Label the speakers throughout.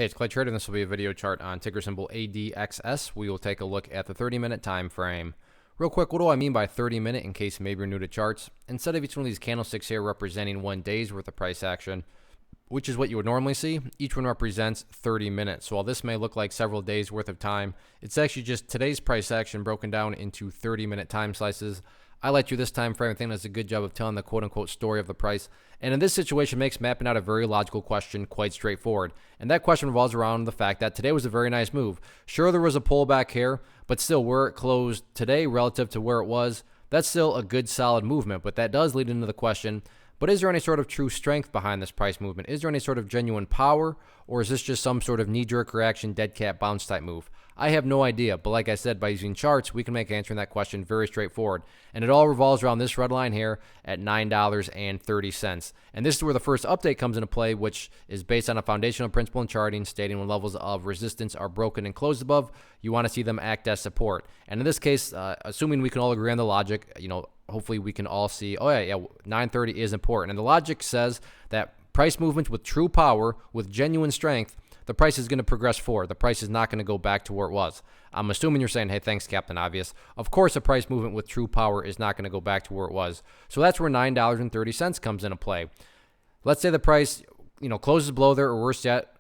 Speaker 1: Hey, it's Clay Trader, and this will be a video chart on ticker symbol ADXS. We will take a look at the 30-minute time frame. Real quick, what do I mean by 30-minute in case maybe you're new to charts? Instead of each one of these candlesticks here representing 1 day's worth of price action, which is what you would normally see, each one represents 30 minutes. So while this may look like several days worth of time, it's actually just today's price action broken down into 30-minute time slices. I like you this time frame. I think that's a good job of telling the quote-unquote story of the price. And in this situation, makes mapping out a very logical question quite straightforward. And that question revolves around the fact that today was a very nice move. Sure, there was a pullback here, but still where it closed today relative to where it was, that's still a good solid movement. But that does lead into the question, but is there any sort of true strength behind this price movement? Is there any sort of genuine power, or is this just some sort of knee-jerk reaction, dead cat bounce type move? I have no idea, but like I said, by using charts, we can make answering that question very straightforward. And it all revolves around this red line here at $9.30. And this is where the first update comes into play, which is based on a foundational principle in charting, stating when levels of resistance are broken and closed above, you want to see them act as support. And in this case, assuming we can all agree on the logic, hopefully we can all see, 930 is important. And the logic says that price movements with true power, with genuine strength, the price is going to progress forward. The price is not going to go back to where it was. I'm assuming you're saying, hey, thanks, Captain Obvious. Of course, a price movement with true power is not going to go back to where it was. So that's where $9.30 comes into play. Let's say the price, closes below there, or worse yet,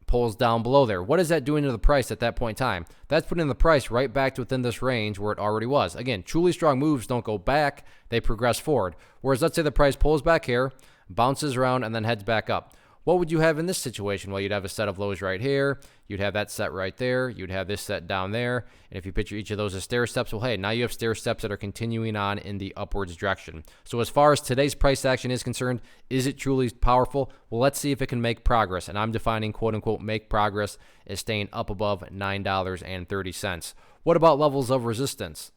Speaker 1: pulls down below there. What is that doing to the price at that point in time? That's putting the price right back to within this range where it already was. Again, truly strong moves don't go back, they progress forward. Whereas let's say the price pulls back here, bounces around, and then heads back up. What would you have in this situation? Well, you'd have a set of lows right here. You'd have that set right there. You'd have this set down there. And if you picture each of those as stair steps, well, hey, now you have stair steps that are continuing on in the upwards direction. So as far as today's price action is concerned, is it truly powerful? Well, let's see if it can make progress. And I'm defining quote unquote make progress as staying up above $9.30. What about levels of resistance?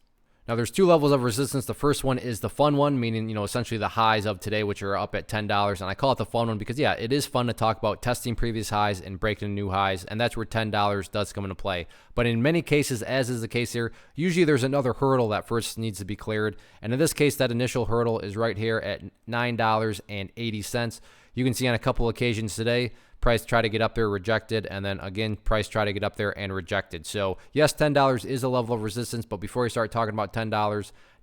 Speaker 1: Now, there's two levels of resistance. The first one is the fun one, meaning, essentially the highs of today, which are up at $10. And I call it the fun one because, yeah, it is fun to talk about testing previous highs and breaking new highs. And that's where $10 does come into play. But in many cases, as is the case here, usually there's another hurdle that first needs to be cleared. And in this case, that initial hurdle is right here at $9.80. You can see on a couple occasions today, price try to get up there, rejected, and then again, price try to get up there and rejected. So yes, $10 is a level of resistance, but before you start talking about $10,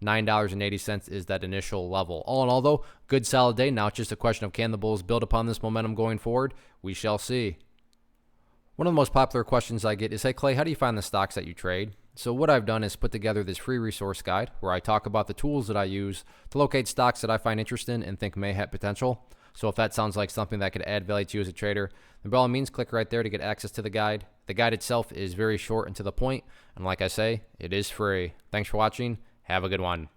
Speaker 1: $9.80 is that initial level. All in all, though, good solid day. Now it's just a question of can the bulls build upon this momentum going forward? We shall see. One of the most popular questions I get is, hey, Clay, how do you find the stocks that you trade? So what I've done is put together this free resource guide where I talk about the tools that I use to locate stocks that I find interesting and think may have potential. So if that sounds like something that could add value to you as a trader, then by all means, click right there to get access to the guide. The guide itself is very short and to the point. And like I say, it is free. Thanks for watching. Have a good one.